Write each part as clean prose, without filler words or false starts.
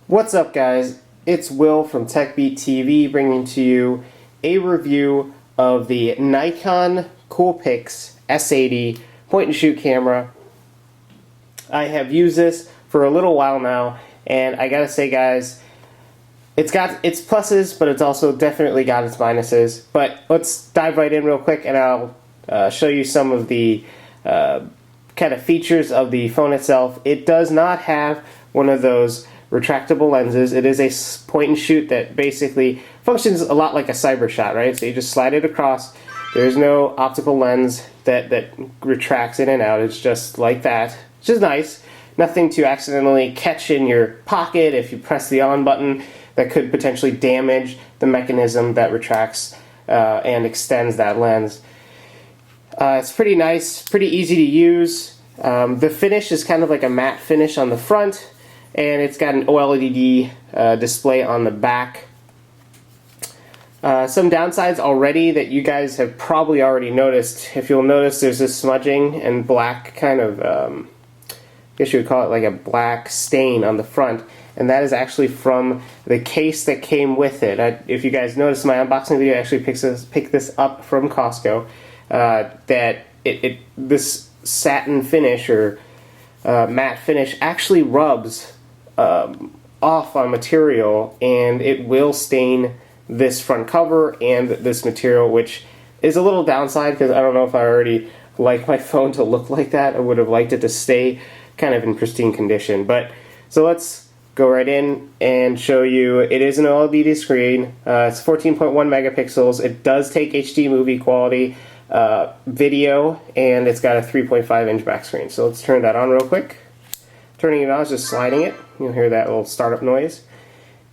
What's up, guys? It's Will from TekBeatTV bringing to you a review of the Nikon Coolpix S80 point-and-shoot camera. I have used this for a little while now, and I gotta say, guys, it's got its pluses, but it's also definitely got its minuses. But let's dive right in real quick, and I'll show you some of the kind of features of the phone itself. It does not have one of those retractable lenses. It is a point and shoot that basically functions a lot like a cyber shot, right? So you just slide it across. There's no optical lens that retracts in and out. It's just like that, which is nice. Nothing to accidentally catch in your pocket if you press the on button that could potentially damage the mechanism that retracts and extends that lens. It's pretty nice, pretty easy to use. The finish is kind of like a matte finish on the front, and it's got an OLED display on the back. Some downsides already that you guys have probably already noticed. If you'll notice, there's this smudging and black kind of, I guess you would call it like a black stain on the front, and that is actually from the case that came with it. If you guys noticed, my unboxing video actually picked this up from Costco. This satin finish or matte finish actually rubs off on material, and it will stain this front cover and this material, which is a little downside because I don't know if I already like my phone to look like that. I would have liked it to stay kind of in pristine condition. But so let's go right in and show you. It is an OLED screen. It's 14.1 megapixels. It does take HD movie quality video, and it's got a 3.5 inch back screen. So let's turn that on real quick. Turning it on is just sliding it. You'll hear that little startup noise.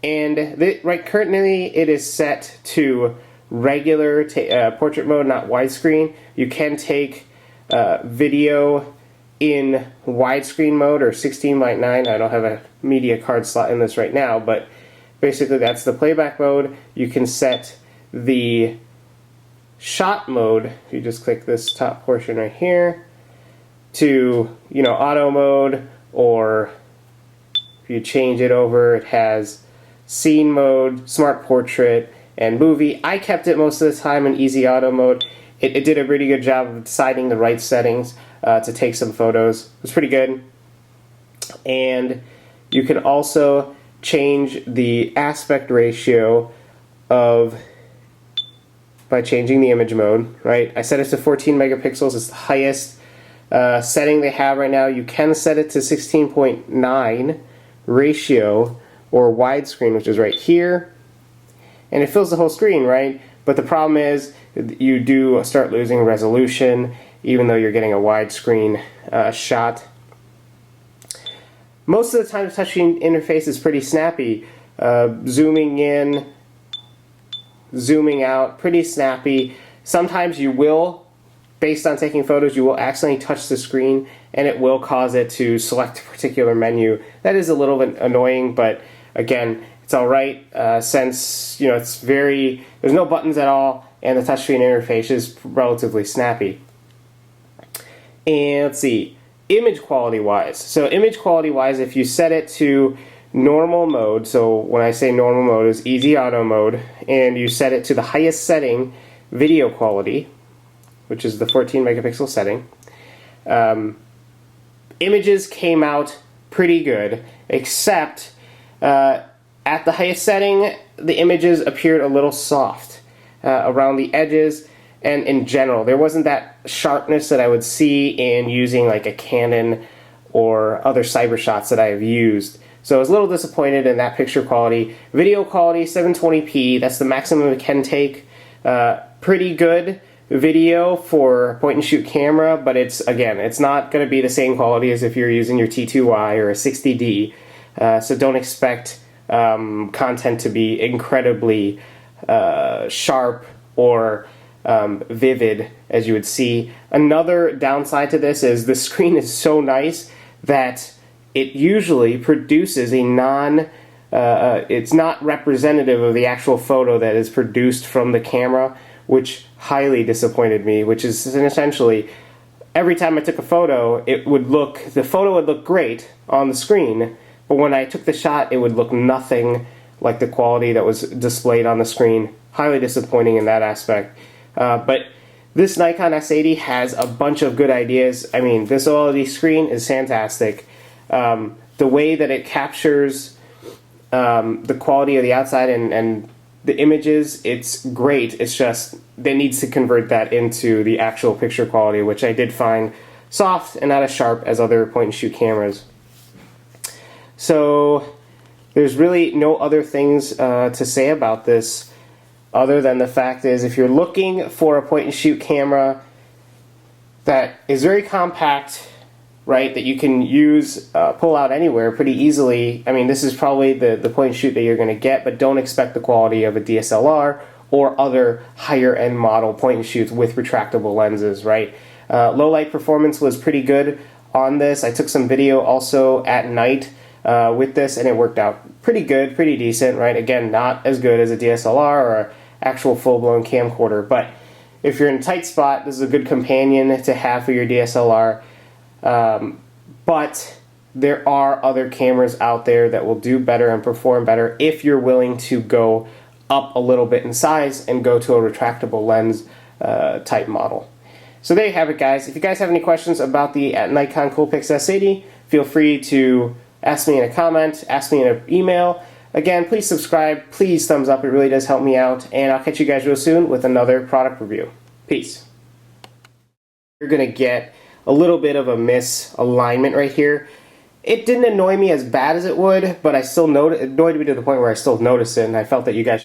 And currently it is set to regular portrait mode, not widescreen. You can take video in widescreen mode or 16:9. I don't have a media card slot in this right now, but basically that's the playback mode. You can set the shot mode, if you just click this top portion right here, to auto mode, or if you change it over, it has scene mode, smart portrait, and movie. I kept it most of the time in easy auto mode. It did a pretty good job of deciding the right settings to take some photos. It was pretty good. And you can also change the aspect ratio by changing the image mode, right? I set it to 14 megapixels. It's the highest setting they have right now. You can set it to 16:9 ratio or widescreen, which is right here, and it fills the whole screen, right? But the problem is you do start losing resolution even though you're getting a widescreen shot. Most of the time the touchscreen interface is pretty snappy. Zooming in, zooming out, pretty snappy. Sometimes you will, based on taking photos, you will accidentally touch the screen and it will cause it to select a particular menu. That is a little bit annoying, but again, it's alright since there's no buttons at all and the touchscreen interface is relatively snappy. And let's see, image quality wise. So image quality wise, if you set it to normal mode, so when I say normal mode is easy auto mode, and you set it to the highest setting, video quality, which is the 14 megapixel setting, images came out pretty good, except at the highest setting the images appeared a little soft around the edges, and in general there wasn't that sharpness that I would see in using like a Canon or other cyber shots that I have used. So I was a little disappointed in that picture quality. Video quality, 720p, that's the maximum it can take. Pretty good video for a point-and-shoot camera, but it's not going to be the same quality as if you're using your T2i or a 60D. So don't expect content to be incredibly sharp or vivid as you would see. Another downside to this is the screen is so nice that it usually produces it's not representative of the actual photo that is produced from the camera, which highly disappointed me, which is essentially every time I took a photo, the photo would look great on the screen, but when I took the shot, it would look nothing like the quality that was displayed on the screen. Highly disappointing in that aspect. But this Nikon S80 has a bunch of good ideas. I mean, this OLED screen is fantastic. The way that it captures the quality of the outside and the images, it's great. It's just it needs to convert that into the actual picture quality, which I did find soft and not as sharp as other point-and-shoot cameras. So there's really no other things to say about this other than the fact is if you're looking for a point-and-shoot camera that is very compact, right, that you can use, pull out anywhere pretty easily, I mean, this is probably the point-and-shoot that you're going to get, but don't expect the quality of a DSLR or other higher-end model point-and-shoots with retractable lenses, right? Low light performance was pretty good on this. I took some video also at night with this, and it worked out pretty good, pretty decent, right? Again, not as good as a DSLR or an actual full-blown camcorder, but if you're in a tight spot, this is a good companion to have for your DSLR. But there are other cameras out there that will do better and perform better if you're willing to go up a little bit in size and go to a retractable lens type model. So there you have it, guys. If you guys have any questions about the Nikon Coolpix S80, feel free to ask me in a comment, ask me in an email. Again, please subscribe, please thumbs up, it really does help me out, and I'll catch you guys real soon with another product review. Peace. You're going to get a little bit of a misalignment right here. It didn't annoy me as bad as it would, but I still it annoyed me to the point where I still noticed it, and I felt that you guys